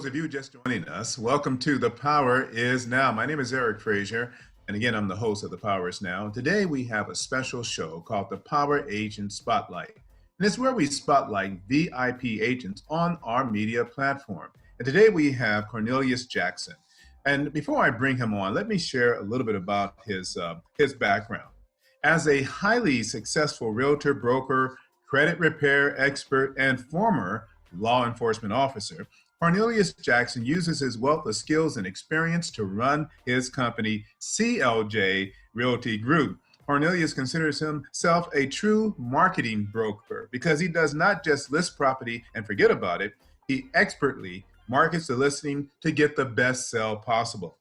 those of you just joining us, welcome to The Power Is Now. My name is Eric Frazier, and again, I'm the host of The Power Is Now. Today, we have a special show called The Power Agent Spotlight. And it's where we spotlight VIP agents on our media platform. And today, we have Cornelius Jackson. And before I bring him on, let me share a little bit about his background. As a highly successful realtor, broker, credit repair expert, and former law enforcement officer, Cornelius Jackson uses his wealth of skills and experience to run his company, CLJ Realty Group. Cornelius considers himself a true marketing broker because he does not just list property and forget about it. He expertly markets the listing to get the best sale possible.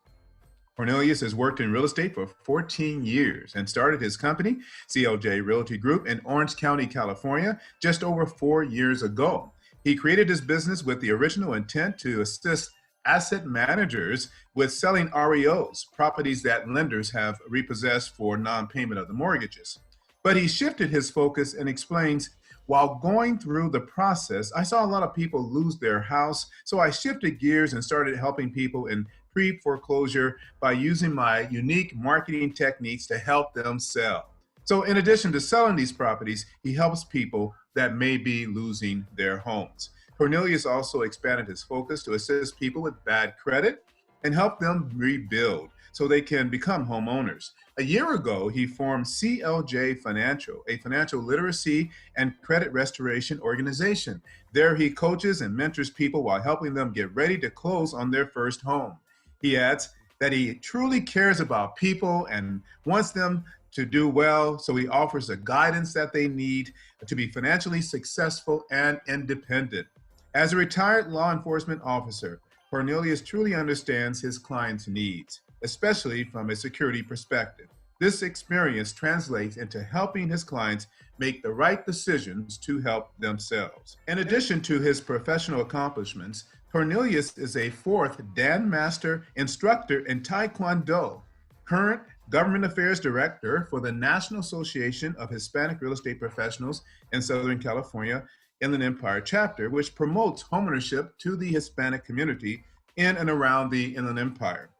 Cornelius has worked in real estate for 14 years and started his company, CLJ Realty Group, in Orange County, California, just over 4 years ago. He created his business with the original intent to assist asset managers with selling REOs, properties that lenders have repossessed for non-payment of the mortgages. But he shifted his focus and explains, while going through the process, I saw a lot of people lose their house, so I shifted gears and started helping people in pre-foreclosure by using my unique marketing techniques to help them sell. So in addition to selling these properties, he helps people that may be losing their homes. Cornelius also expanded his focus to assist people with bad credit and help them rebuild so they can become homeowners. A year ago, he formed CLJ Financial, a financial literacy and credit restoration organization. There he coaches and mentors people while helping them get ready to close on their first home. He adds that he truly cares about people and wants them to do well, so he offers the guidance that they need to be financially successful and independent. As a retired law enforcement officer, Cornelius truly understands his clients' needs, especially from a security perspective. This experience translates into helping his clients make the right decisions to help themselves. In addition to his professional accomplishments, Cornelius is a fourth Dan Master instructor in Taekwondo, current Government Affairs Director for the National Association of Hispanic Real Estate Professionals in Southern California, Inland Empire chapter, which promotes homeownership to the Hispanic community in and around the Inland Empire.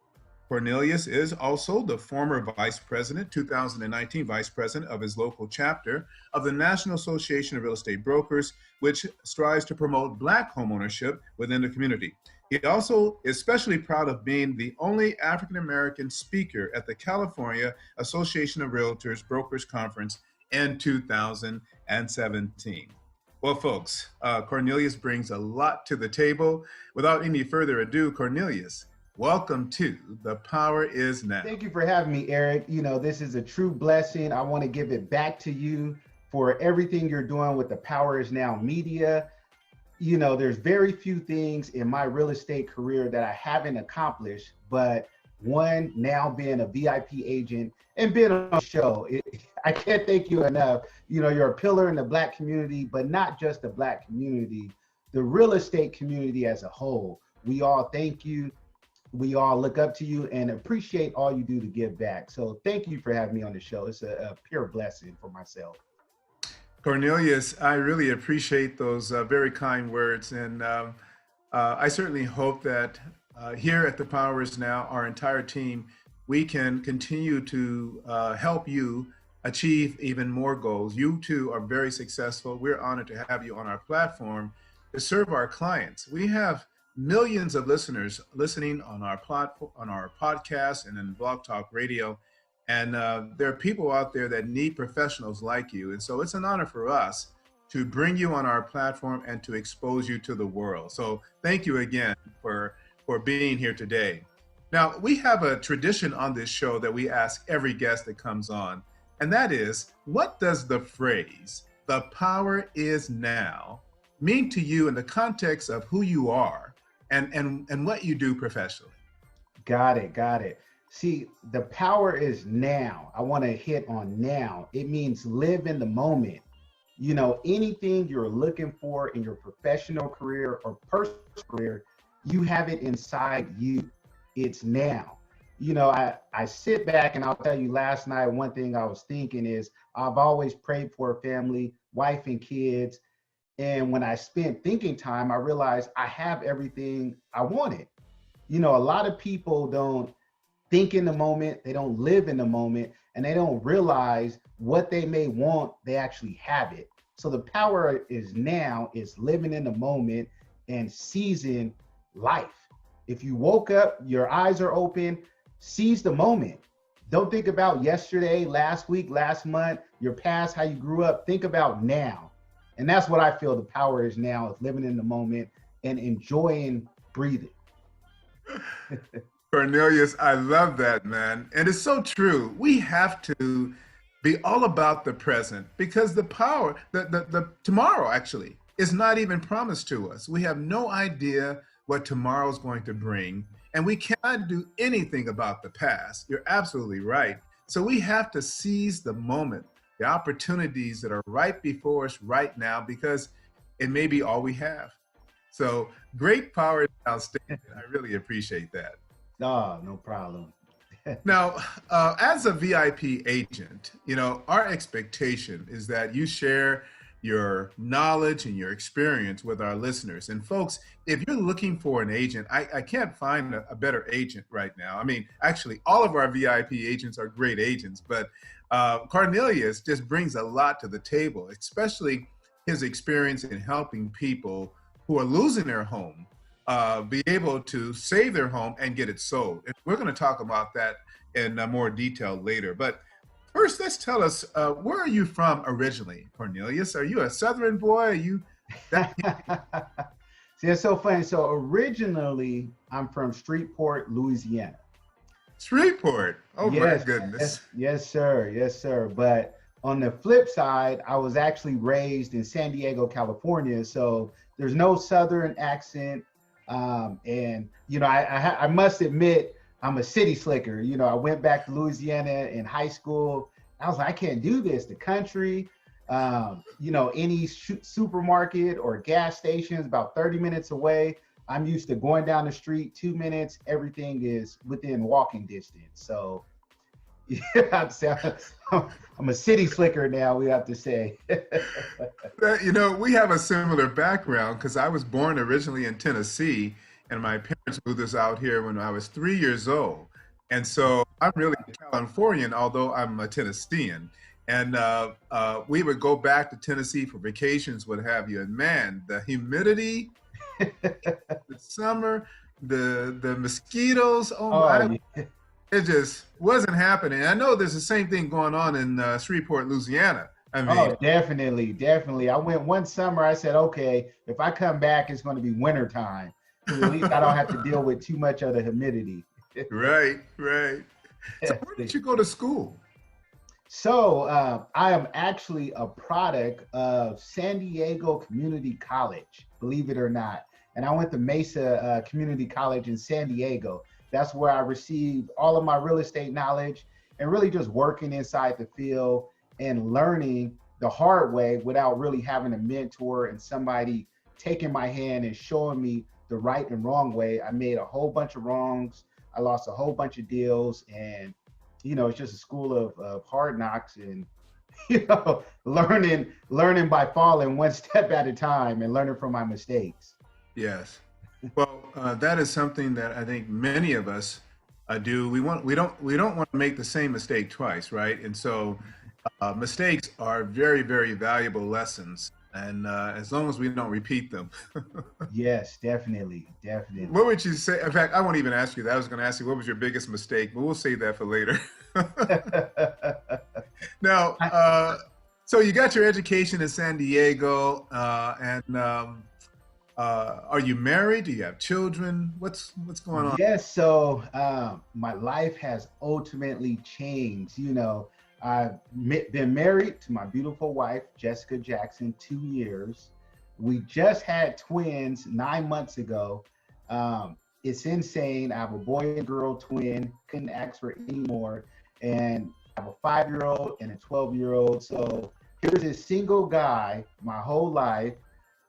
Cornelius is also the former Vice President, 2019 Vice President of his local chapter of the National Association of Real Estate Brokers, which strives to promote Black homeownership within the community. He also is especially proud of being the only African-American speaker at the California Association of Realtors Brokers Conference in 2017. Well, folks, Cornelius brings a lot to the table. Without any further ado, Cornelius, welcome to The Power Is Now. Thank you for having me, Eric. You know, this is a true blessing. I want to give it back to you for everything you're doing with the Power Is Now media. You know, there's very few things in my real estate career that I haven't accomplished, but one, now being a VIP agent and being on the show, I can't thank you enough. You know, you're a pillar in the Black community, but not just the Black community, the real estate community as a whole. We all thank you. We all look up to you and appreciate all you do to give back. So thank you for having me on the show. It's a pure blessing for myself. Cornelius, I really appreciate those very kind words. And I certainly hope that here at The Power Is Now, our entire team, we can continue to help you achieve even more goals. You too are very successful. We're honored to have you on our platform to serve our clients. We have millions of listeners listening on our platform, on our podcast, and in Blog Talk Radio. And there are people out there that need professionals like you. And so it's an honor for us to bring you on our platform and to expose you to the world. So thank you again for being here today. Now, we have a tradition on this show that we ask every guest that comes on, and that is, what does the phrase, "the power is now," mean to you in the context of who you are and what you do professionally? Got it. See, the power is now. I want to hit on now. It means live in the moment. You know, anything you're looking for in your professional career or personal career, you have it inside you. It's now. You know, I sit back and I'll tell you, last night, one thing I was thinking is I've always prayed for a family, wife and kids. And when I spent thinking time, I realized I have everything I wanted. You know, a lot of people don't think in the moment, they don't live in the moment, and they don't realize what they may want, they actually have it. So the power is now is living in the moment and seizing life. If you woke up, your eyes are open, seize the moment. Don't think about yesterday, last week, last month, your past, how you grew up. Think about now. And that's what I feel the power is now, is living in the moment and enjoying breathing. Cornelius, I love that, man. And it's so true. We have to be all about the present because the power, the tomorrow actually is not even promised to us. We have no idea what tomorrow is going to bring, and we cannot do anything about the past. You're absolutely right. So we have to seize the moment, the opportunities that are right before us right now, because it may be all we have. So great power is outstanding. I really appreciate that. Oh, no problem. Now, as a VIP agent, you know, our expectation is that you share your knowledge and your experience with our listeners. And folks, if you're looking for an agent, I can't find a better agent right now. I mean, actually, all of our VIP agents are great agents, but Cornelius just brings a lot to the table, especially his experience in helping people who are losing their home be able to save their home and get it sold. And we're going to talk about that in more detail later. But first, let's tell us, where are you from originally, Cornelius? Are you a Southern boy? Are you that? See, it's so funny. So originally, I'm from Shreveport, Louisiana. Shreveport? Oh my Yes, goodness. yes, sir. Yes, sir. But on the flip side, I was actually raised in San Diego, California. So there's no Southern accent. And, you know, I must admit, I'm a city slicker. You know, I went back to Louisiana in high school. I was like, I can't do this. The country, you know, any supermarket or gas station is about 30 minutes away. I'm used to going down the street 2 minutes. Everything is within walking distance. So, yeah, I'd say I'm a city slicker now, we have to say. You know, we have a similar background because I was born originally in Tennessee, and my parents moved us out here when I was 3 years old. And so I'm really a Californian, although I'm a Tennessean. And we would go back to Tennessee for vacations, what have you. And man, the humidity, the summer, the mosquitoes, oh Oh, my, yeah. it just wasn't happening. I know there's the same thing going on in Shreveport, Louisiana. I mean, Oh, definitely, definitely. I went one summer. I said, okay, if I come back, it's going to be winter time because at least I don't have to deal with too much of the humidity. right, right. So where did you go to school? So I am actually a product of San Diego Community College, believe it or not. And I went to Mesa Community College in San Diego. That's where I received all of my real estate knowledge and really just working inside the field and learning the hard way without really having a mentor and somebody taking my hand and showing me the right and wrong way. I made a whole bunch of wrongs. I lost a whole bunch of deals, and you know, it's just a school of hard knocks and you know, learning by falling one step at a time and learning from my mistakes. Yes. Well, that is something that I think many of us do. We don't want to make the same mistake twice, right? And so mistakes are very, very valuable lessons. And as long as we don't repeat them. Yes, definitely, definitely. What would you say? In fact, I won't even ask you that. I was going to ask you what was your biggest mistake, but we'll save that for later. Now, so you got your education in San Diego, and are you married? Do you have children? What's going on? Yes, so my life has ultimately changed. You know, I've been married to my beautiful wife, Jessica Jackson, 2 years. We just had twins 9 months ago. It's insane. I have a boy and girl twin. Couldn't ask for any more. And I have a 5-year-old and a 12-year-old. So here's this single guy my whole life.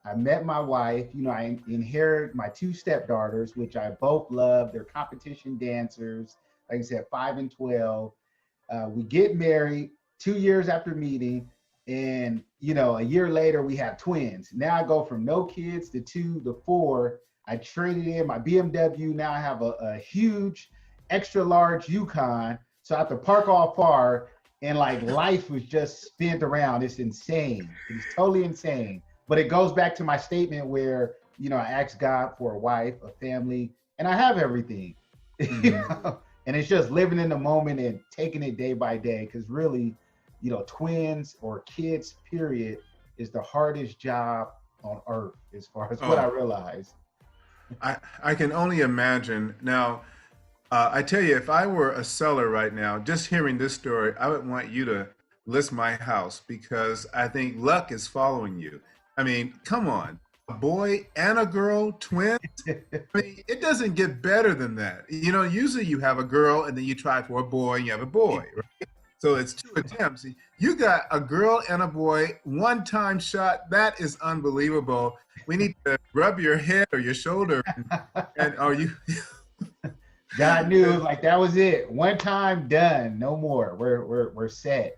I met my wife. You know, I inherited my two stepdaughters, which I both love. They're competition dancers. Like I said, 5 and 12. We get married 2 years after meeting. And, a year later, we have twins. Now I go from no kids to 2 to 4. I traded in my BMW. Now I have a huge, extra large Yukon. So I have to park all far. And like life was just spent around. It's insane. It's totally insane. But it goes back to my statement where, I asked God for a wife, a family, and I have everything. Hmm. And it's just living in the moment and taking it day by day. Because really, twins or kids, period, is the hardest job on earth, as far as what I Oh, realize. I can only imagine. Now, I tell you, if I were a seller right now, just hearing this story, I would want you to list my house because I think luck is following you. I mean, come on, a boy and a girl, twins. I mean, it doesn't get better than that. Usually you have a girl and then you try for a boy and you have a boy, right? So it's two attempts. You got a girl and a boy, one time shot. That is unbelievable. We need to rub your head or your shoulder and are you God knew it was like that was it. One time done, no more. We're set.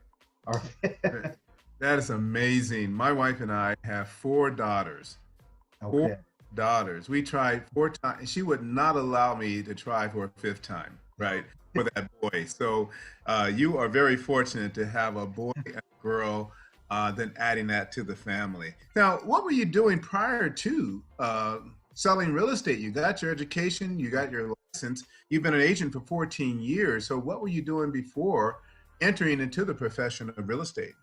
that is amazing. My wife and I have four daughters. Four Okay. daughters. We tried four times. She would not allow me to try for a fifth time, right? For that boy. So you are very fortunate to have a boy and a girl, then adding that to the family. Now, what were you doing prior to selling real estate? You got your education, you got your license, you've been an agent for 14 years. So what were you doing before entering into the profession of real estate?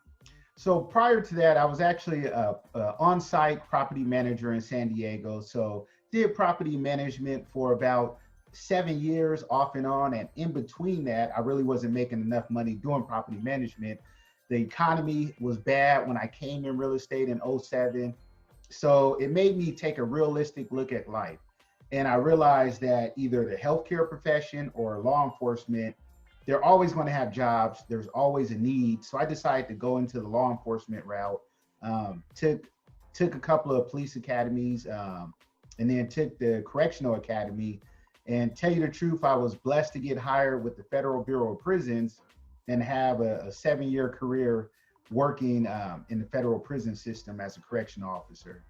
So prior to that, I was actually a on-site property manager in San Diego. So did property management for about 7 years off and on. And in between that, I really wasn't making enough money doing property management. The economy was bad when I came in real estate in '07. So it made me take a realistic look at life. And I realized that either the healthcare profession or law enforcement, they're always going to have jobs. There's always a need. So I decided to go into the law enforcement route. Took a couple of police academies, and then took the correctional academy. And tell you the truth, I was blessed to get hired with the Federal Bureau of Prisons and have a 7-year career working in the federal prison system as a correctional officer.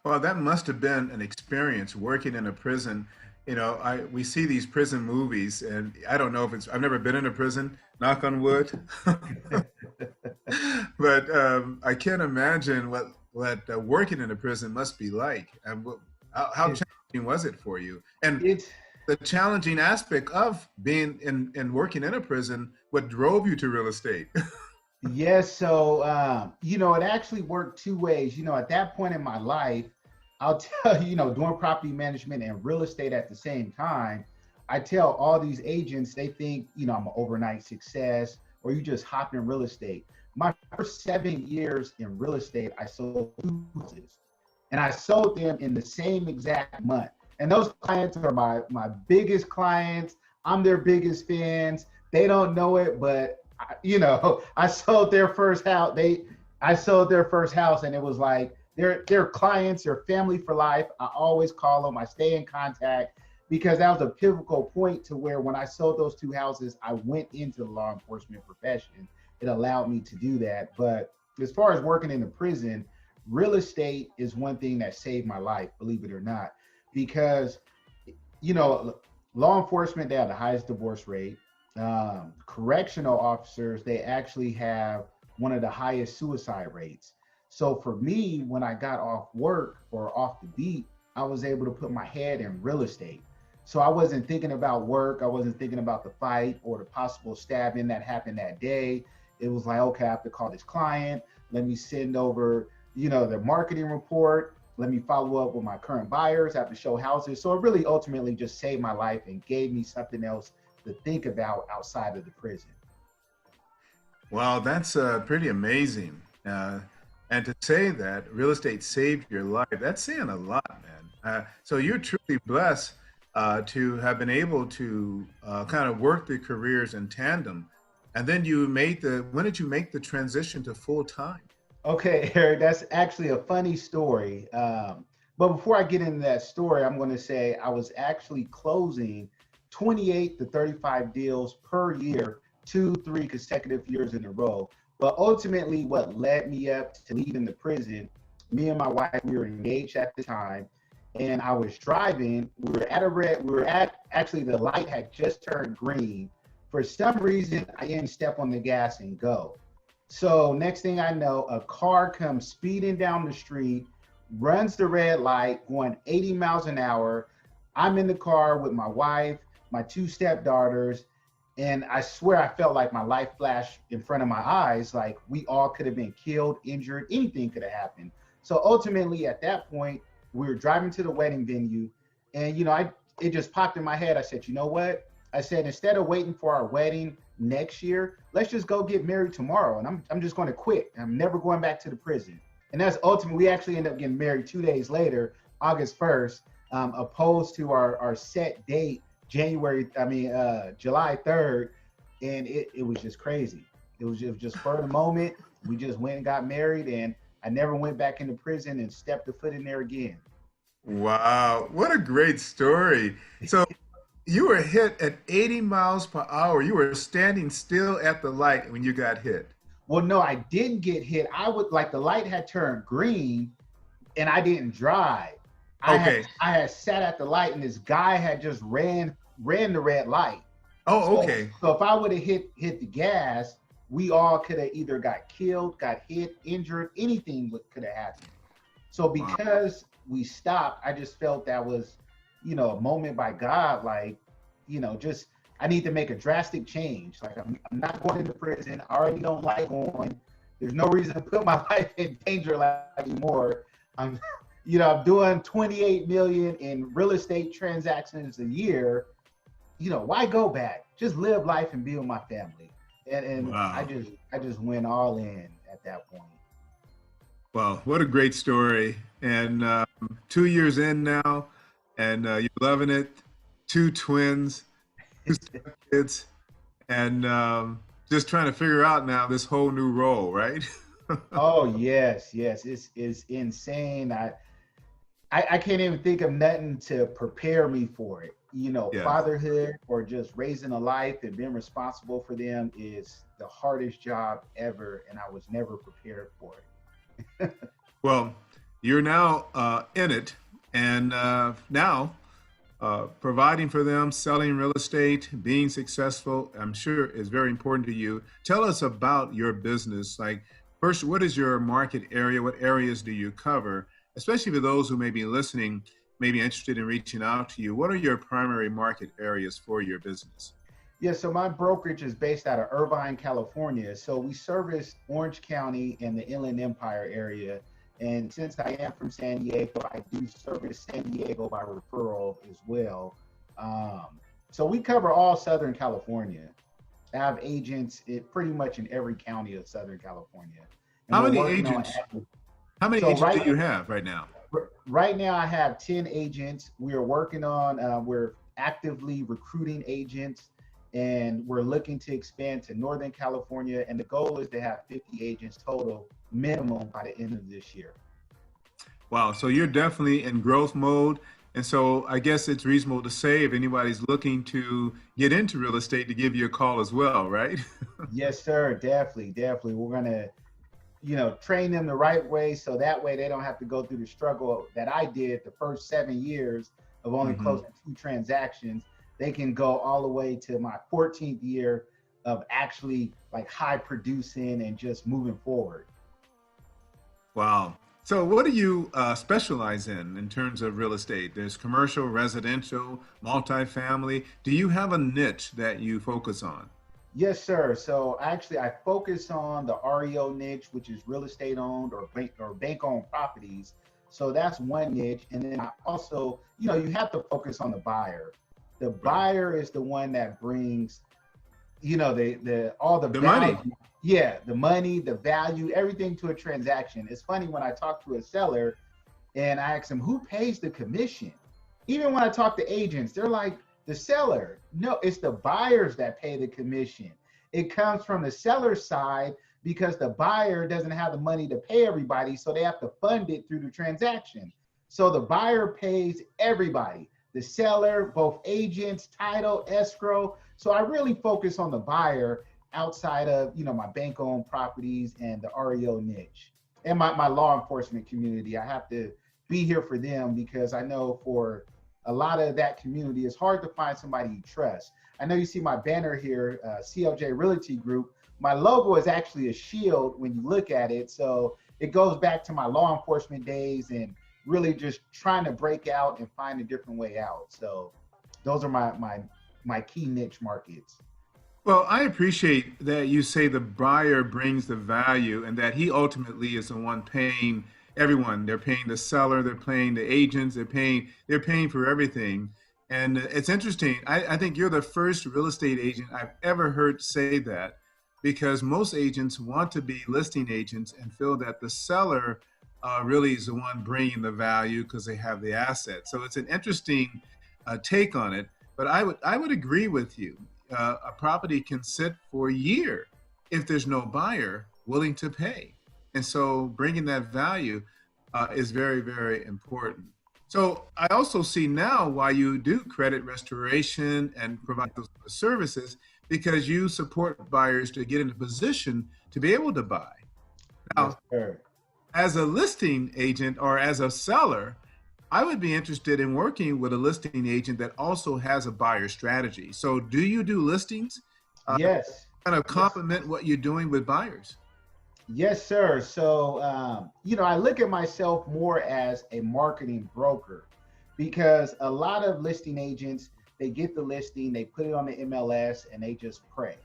Well, that must have been an experience working in a prison. We see these prison movies, and I don't know if it's. I've never been in a prison. Knock on wood. But I can't imagine what working in a prison must be like, and how It, challenging was it for you? And it's the challenging aspect of being in working in a prison. What drove you to real estate? Yes, so it actually worked two ways. At that point in my life, I'll tell you, doing property management and real estate at the same time, I tell all these agents they think, I'm an overnight success or you just hop in real estate. My first 7 years in real estate, I sold two houses and I sold them in the same exact month. And those clients are my biggest clients. I'm their biggest fans. They don't know it, but I sold their first house. I sold their first house, and it was like they're clients, they're family for life. I always call them. I stay in contact because that was a pivotal point to where when I sold those two houses, I went into the law enforcement profession. It allowed me to do that. But as far as working in the prison, real estate is one thing that saved my life, believe it or not, because you know, law enforcement, they have the highest divorce rate. Correctional officers, they actually have one of the highest suicide rates. So for me, when I got off work or off the beat, I was able to put my head in real estate. So I wasn't thinking about work. I wasn't thinking about the fight or the possible stabbing that happened that day. It was like, okay, I have to call this client. Let me send over, the marketing report. Let me follow up with my current buyers. I have to show houses. So it really ultimately just saved my life and gave me something else to think about outside of the prison. Wow, that's pretty amazing. And to say that real estate saved your life, that's saying a lot, man. So you're truly blessed to have been able to kind of work the careers in tandem. And then when did you make the transition to full time? Okay, Eric, that's actually a funny story. But before I get into that story, I'm going to say I was actually closing 28 to 35 deals per year, 2, 3 consecutive years in a row. But ultimately, what led me up to leaving the prison, me and my wife, we were engaged at the time, and I was driving. We were at, actually, the light had just turned green. For some reason, I didn't step on the gas and go. So next thing I know, a car comes speeding down the street, runs the red light, going 80 miles an hour. I'm in the car with my wife, my two stepdaughters, and I swear I felt like my life flashed in front of my eyes, like we all could have been killed, injured, anything could have happened. So ultimately, at that point, we were driving to the wedding venue, and it just popped in my head. I said, you know what? I said, instead of waiting for our wedding next year, let's just go get married tomorrow. And I'm just going to quit. I'm never going back to the prison. And that's ultimately, we actually ended up getting married 2 days later, August 1st, opposed to our set date, July 3rd. And it was just crazy. It was just for the moment. We just went and got married, and I never went back into prison and stepped a foot in there again. Wow, what a great story. So you were hit at 80 miles per hour. You were standing still at the light when you got hit. Well, no, I didn't get hit. I would like the light had turned green and I didn't drive. Okay. I had sat at the light and this guy had just ran the red light. Oh, So okay. so if I would have hit the gas, we all could have either got killed, got hit, injured, anything could have happened. So Wow. because we stopped, I just felt that was, a moment by God, like, just I need to make a drastic change. Like I'm not going into prison. I already don't like going. There's no reason to put my life in danger like anymore. I'm, I'm doing 28 million in real estate transactions a year. Why go back? Just live life and be with my family. And I Wow. just went all in at that point. Wow, what a great story. And 2 years in now, and you're loving it. Two twins, two kids, and just trying to figure out now this whole new role, right? Oh yes, yes. It's insane. I can't even think of nothing to prepare me for it. Yes. Fatherhood or just raising a life and being responsible for them is the hardest job ever, and I was never prepared for it. Well, you're now in it, and now providing for them, selling real estate, being successful, I'm sure is very important to you. Tell us about your business. Like, first, what is your market area? What areas do you cover? Especially for those who may be listening, may be interested in reaching out to you. What are your primary market areas for your business? Yeah, so my brokerage is based out of Irvine, California. So we service Orange County and the Inland Empire area. And since I am from San Diego, I do service San Diego by referral as well. So we cover all Southern California. I have agents pretty much in every county of Southern California. And How we're many working on agents? active. How many So agents do right you have right now? right now I have 10 agents. We are working on, we're actively recruiting agents, and we're looking to expand to Northern California. And the goal is to have 50 agents total minimum by the end of this year. Wow, so you're definitely in growth mode. And so I guess it's reasonable to say if anybody's looking to get into real estate to give you a call as well, right? Yes, sir. Definitely. Definitely. We're going to, train them the right way. So that way they don't have to go through the struggle that I did the first 7 years of only Hmm. closing 2 transactions. They can go all the way to my 14th year of actually like high producing and just moving forward. Wow. So what do you specialize in terms of real estate? There's commercial, residential, multifamily. Do you have a niche that you focus on? Yes, sir. So actually, I focus on the REO niche, which is real estate owned or bank owned properties. So that's one niche. And then I also, you have to focus on the buyer. The Right. buyer is the one that brings, the all the The money. value. Yeah, the money, the value, everything to a transaction. It's funny when I talk to a seller and I ask them who pays the commission. Even when I talk to agents, they're like, the seller. No, it's the buyers that pay the commission. It comes from the seller side because the buyer doesn't have the money to pay everybody, so they have to fund it through the transaction. So the buyer pays everybody, the seller, both agents, title, escrow. So I really focus on the buyer. outside of, my bank-owned properties and the REO niche and my law enforcement community. I have to be here for them because I know for a lot of that community, it's hard to find somebody you trust. I know you see my banner here, CLJ Realty Group. My logo is actually a shield when you look at it. So it goes back to my law enforcement days and really just trying to break out and find a different way out. So those are my key niche markets. Well, I appreciate that you say the buyer brings the value and that he ultimately is the one paying everyone. They're paying the seller, they're paying the agents, they're paying for everything. And it's interesting. I think you're the first real estate agent I've ever heard say that because most agents want to be listing agents and feel that the seller really is the one bringing the value because they have the asset. So it's an interesting take on it. But I would agree with you. A property can sit for a year if there's no buyer willing to pay. And so bringing that value is very, very important. So I also see now why you do credit restoration and provide those services because you support buyers to get in a position to be able to buy. Yes, Now, sir. as a listing agent or as a seller, I would be interested in working with a listing agent that also has a buyer strategy. So do you do listings Yes. kind of Yes. complement what you're doing with buyers? Yes, sir. So, I look at myself more as a marketing broker because a lot of listing agents, they get the listing, they put it on the MLS, and they just pray.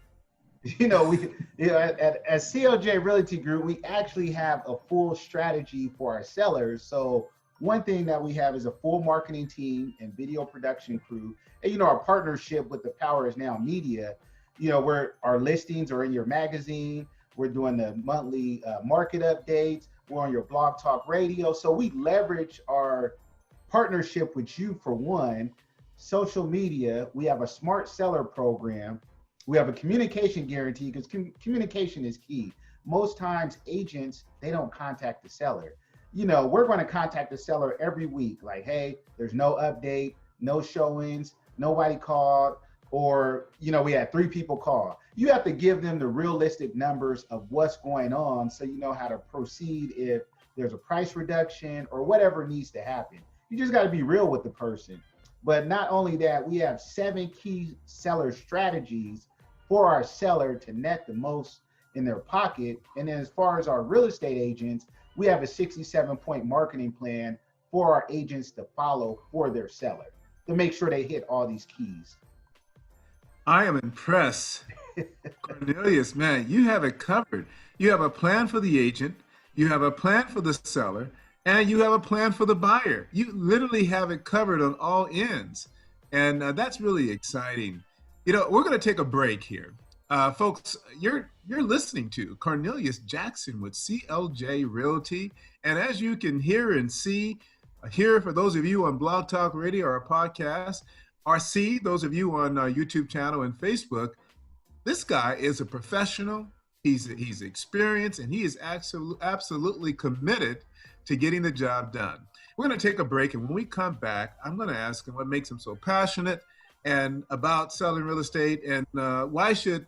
We, at CLJ Realty Group, we actually have a full strategy for our sellers. So, one thing that we have is a full marketing team and video production crew. And, our partnership with the Power is Now Media, where our listings are in your magazine. We're doing the monthly market updates. We're on your Blog Talk Radio. So we leverage our partnership with you for one, social media. We have a smart seller program. We have a communication guarantee because communication is key. Most times agents, they don't contact the seller. We're going to contact the seller every week. Like, hey, there's no update, no showings, nobody called, or, we had 3 people call. You have to give them the realistic numbers of what's going on so you know how to proceed if there's a price reduction or whatever needs to happen. You just got to be real with the person. But not only that, we have 7 key seller strategies for our seller to net the most in their pocket. And then as far as our real estate agents, we have a 67-point marketing plan for our agents to follow for their seller to make sure they hit all these keys. I am impressed. Cornelius, man, you have it covered. You have a plan for the agent, you have a plan for the seller, and you have a plan for the buyer. You literally have it covered on all ends. And that's really exciting. We're going to take a break here. Folks, you're listening to Cornelius Jackson with CLJ Realty. And as you can hear and see, here for those of you on Blog Talk Radio or a podcast, or see those of you on our YouTube channel and Facebook, this guy is a professional. He's experienced, and he is absolutely committed to getting the job done. We're going to take a break, and when we come back, I'm going to ask him what makes him so passionate and about selling real estate, and why should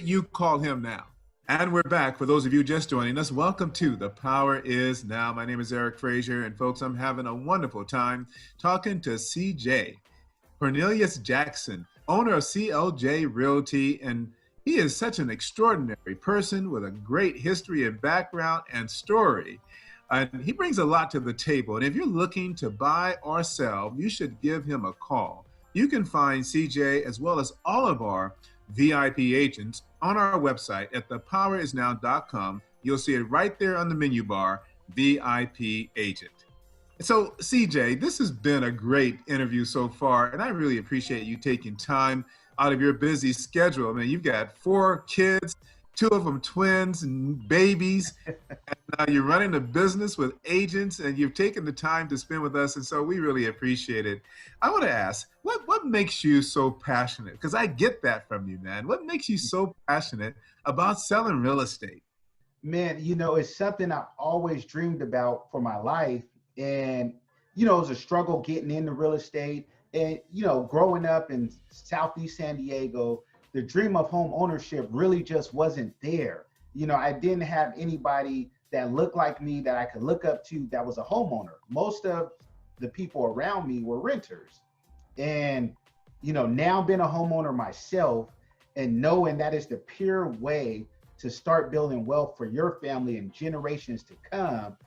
you call him now? And we're back. For those of you just joining us, welcome to The Power Is Now. My name is Eric Frazier, and folks, I'm having a wonderful time talking to CJ. Cornelius Jackson, owner of CLJ Realty, and he is such an extraordinary person with a great history and background and story. And he brings a lot to the table. And if you're looking to buy or sell, you should give him a call. You can find CJ as well as all of our VIP agents on our website at thepowerisnow.com. You'll see it right there on the menu bar, VIP agent. So, CJ, this has been a great interview so far, and I really appreciate you taking time out of your busy schedule. I mean, you've got 4 kids, 2 of them twins and babies, and you're running a business with agents, and you've taken the time to spend with us, and so we really appreciate it. I want to ask, what makes you so passionate? Because I get that from you, man. What makes you so passionate about selling real estate? Man, it's something I've always dreamed about for my life. And, it was a struggle getting into real estate. And, growing up in Southeast San Diego, the dream of home ownership really just wasn't there. I didn't have anybody that looked like me that I could look up to that was a homeowner. Most of the people around me were renters. And, now being a homeowner myself and knowing that is the pure way to start building wealth for your family and generations to come,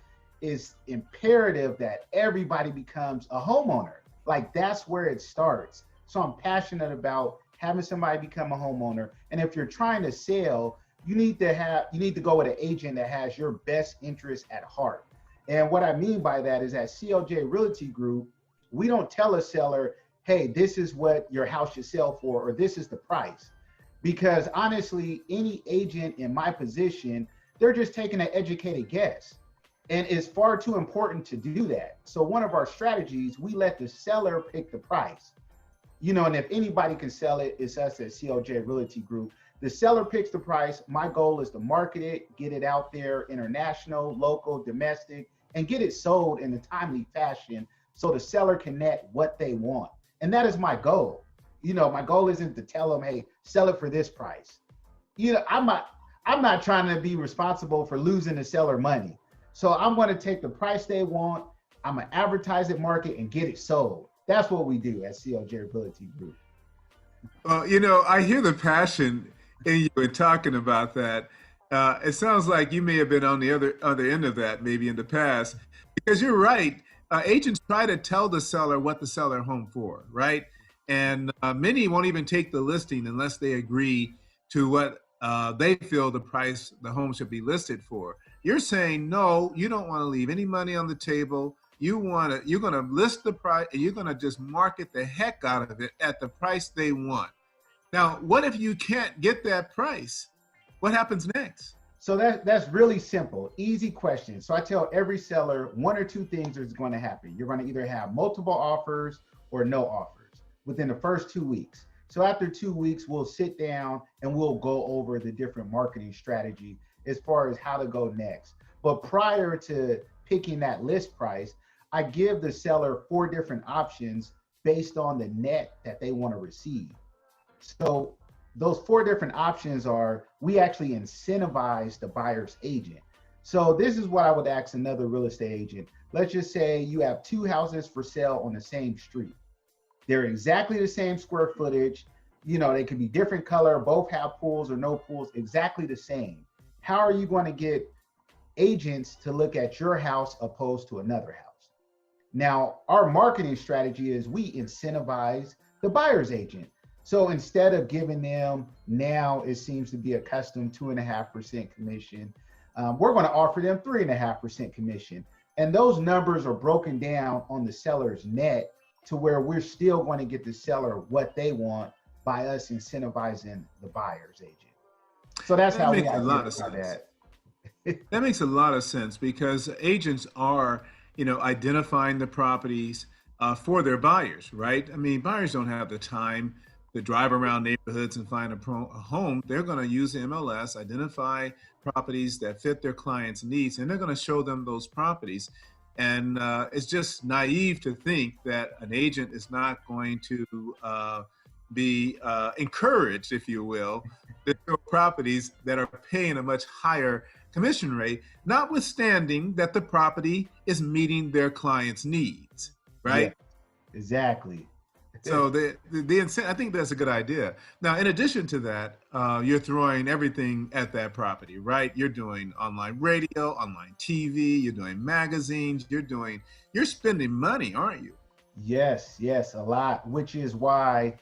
is imperative that everybody becomes a homeowner. Like that's where it starts. So I'm passionate about having somebody become a homeowner. And if you're trying to sell, you need to go with an agent that has your best interest at heart. And what I mean by that is at CLJ Realty Group, we don't tell a seller, hey, this is what your house should sell for, or this is the price. Because honestly, any agent in my position, they're just taking an educated guess. And it's far too important to do that. So one of our strategies, we let the seller pick the price. And if anybody can sell it, it's us at CLJ Realty Group. The seller picks the price. My goal is to market it, get it out there, international, local, domestic, and get it sold in a timely fashion so the seller can net what they want. And that is my goal. My goal isn't to tell them, hey, sell it for this price. I'm not trying to be responsible for losing the seller money. So I'm going to take the price they want. I'm going to advertise it, market, and get it sold. That's what we do at CLJ Realty Group. I hear the passion in you in talking about that. It sounds like you may have been on the other end of that maybe in the past, because you're right. Agents try to tell the seller what to sell their home for, right? And many won't even take the listing unless they agree to what they feel the price the home should be listed for. You're saying, no, you don't want to leave any money on the table. You're going to list the price and you're going to just market the heck out of it at the price they want. Now, what if you can't get that price? What happens next? So that's really simple, easy question. So I tell every seller one or two things is going to happen. You're going to either have multiple offers or no offers within the first 2 weeks. So after 2 weeks, we'll sit down and we'll go over the different marketing strategy as far as how to go next. But prior to picking that list price, I give the seller 4 different options based on the net that they want to receive. So those 4 different options are, we actually incentivize the buyer's agent. So this is what I would ask another real estate agent. Let's just say you have 2 houses for sale on the same street. They're exactly the same square footage. They could be different color, both have pools or no pools, exactly the same. How are you going to get agents to look at your house opposed to another house? Now, our marketing strategy is we incentivize the buyer's agent. So instead of giving them, now it seems to be a custom 2.5% commission, we're going to offer them 3.5% commission. And those numbers are broken down on the seller's net to where we're still going to get the seller what they want by us incentivizing the buyer's agent. So that's how we identify that. That makes a lot of sense, because agents are, identifying the properties for their buyers, right? I mean, buyers don't have the time to drive around neighborhoods and find a home. They're going to use the MLS, identify properties that fit their clients' needs, and they're going to show them those properties. And it's just naive to think that an agent is not going to be encouraged, if you will, to show properties that are paying a much higher commission rate, notwithstanding that the property is meeting their clients' needs, right? Yeah, exactly. So I think that's a good idea. Now, in addition to that, you're throwing everything at that property, right? You're doing online radio, online TV, you're doing magazines, you're spending money, aren't you? Yes, a lot, which is why,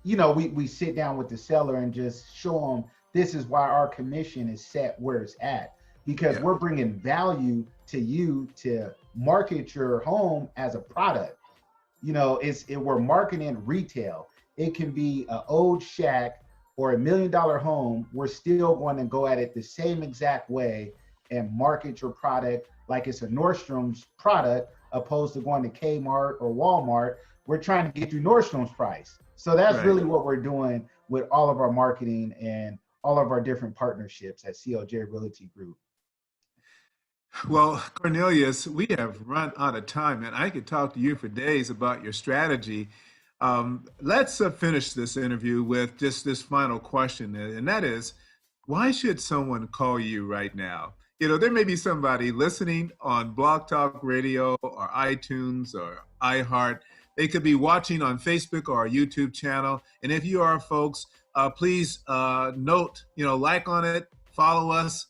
we sit down with the seller and just show them this is why our commission is set where it's at, because we're bringing value to you to market your home as a product. We're marketing retail. It can be an old shack or $1 million home. We're still going to go at it the same exact way and market your product like it's a Nordstrom's product, opposed to going to Kmart or Walmart. We're trying to get you Nordstrom's price. So that's really what we're doing with all of our marketing and all of our different partnerships at CLJ Realty Group. Well, Cornelius, we have run out of time, and I could talk to you for days about your strategy. Let's finish this interview with just this final question, and that is, why should someone call you right now? There may be somebody listening on Blog Talk Radio or iTunes or iHeart. They could be watching on Facebook or our YouTube channel. And if you are folks, please note, like on it, follow us,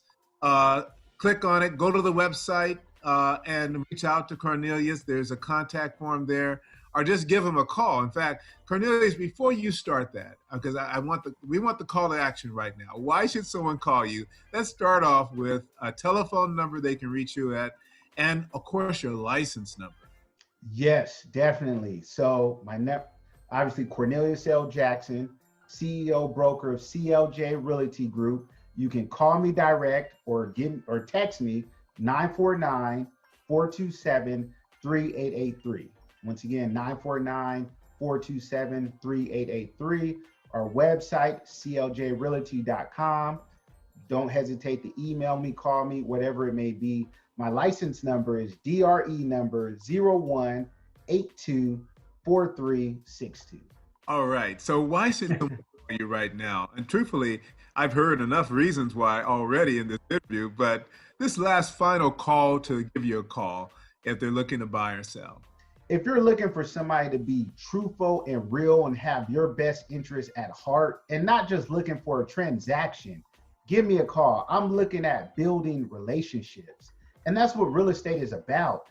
click on it, go to the website and reach out to Cornelius. There's a contact form there, or just give him a call. In fact, Cornelius, before you start that, because we want the call to action right now. Why should someone call you? Let's start off with a telephone number they can reach you at, and of course your license number. Yes, definitely. So obviously Cornelius L. Jackson, CEO broker of CLJ Realty Group. You can call me direct or text me 949-427-3883. Once again, 949-427-3883. Our website, cljrealty.com. Don't hesitate to email me, call me, whatever it may be. My license number is DRE number 01824362. All right. So why should someone call you right now? And truthfully, I've heard enough reasons why already in this interview, but this last final call to give you a call if they're looking to buy or sell. If you're looking for somebody to be truthful and real and have your best interest at heart and not just looking for a transaction, give me a call. I'm looking at building relationships. And that's what real estate is about.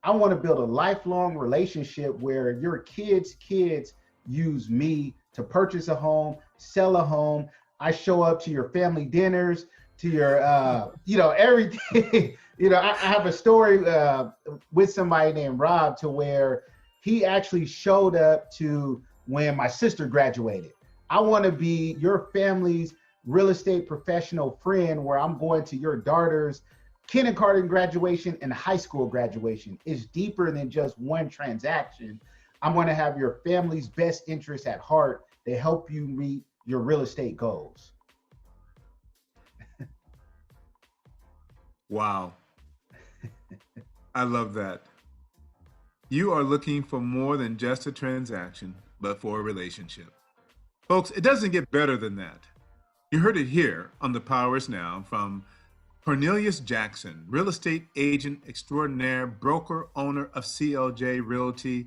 I want to build a lifelong relationship where your kids' use me to purchase a home, sell a home. I show up to your family dinners, to your, everything. I have a story with somebody named Rob to where he actually showed up to when my sister graduated. I want to be your family's real estate professional friend where I'm going to your daughter's kindergarten graduation and high school graduation. Is deeper than just one transaction. I'm going to have your family's best interests at heart to help you meet your real estate goals. Wow. I love that. You are looking for more than just a transaction, but for a relationship. Folks, it doesn't get better than that. You heard it here on The Power Is Now from Cornelius Jackson, real estate agent extraordinaire, broker, owner of CLJ Realty,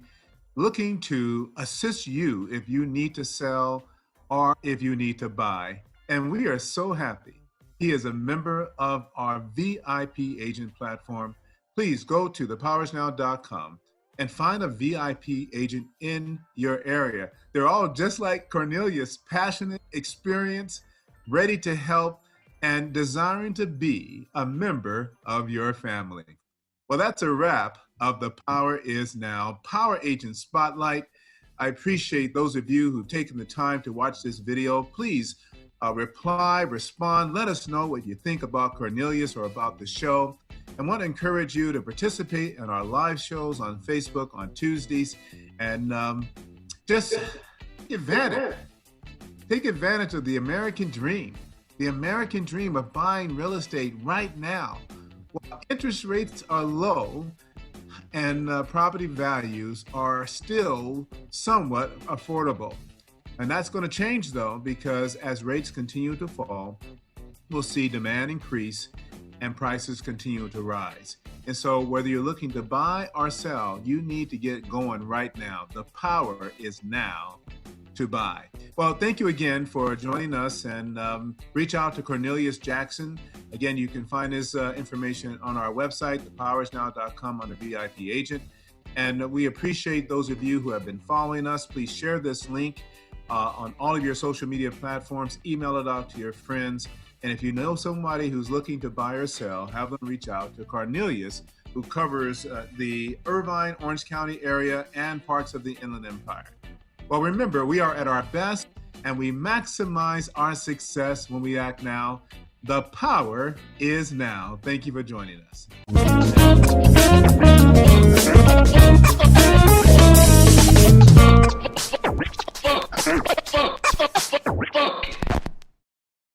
looking to assist you if you need to sell or if you need to buy. And we are so happy he is a member of our VIP agent platform. Please go to thepowersnow.com and find a VIP agent in your area. They're all just like Cornelius, passionate, experienced, ready to help, and desiring to be a member of your family. Well, that's a wrap of The Power Is Now Power Agent Spotlight. I appreciate those of you who've taken the time to watch this video. Please respond, let us know what you think about Cornelius or about the show. I want to encourage you to participate in our live shows on Facebook on Tuesdays, and just take advantage of the American dream of buying real estate right now. While interest rates are low and property values are still somewhat affordable. And that's going to change, though, because as rates continue to fall, we'll see demand increase and prices continue to rise. And so whether you're looking to buy or sell, you need to get going right now. The power is now to buy. Well, thank you again for joining us, and reach out to Cornelius Jackson. Again, you can find his information on our website, thepowersnow.com, under VIP agent. And we appreciate those of you who have been following us. Please share this link on all of your social media platforms. Email it out to your friends. And if you know somebody who's looking to buy or sell, have them reach out to Cornelius, who covers the Irvine, Orange County area and parts of the Inland Empire. Well, remember, we are at our best and we maximize our success when we act now. The power is now. Thank you for joining us.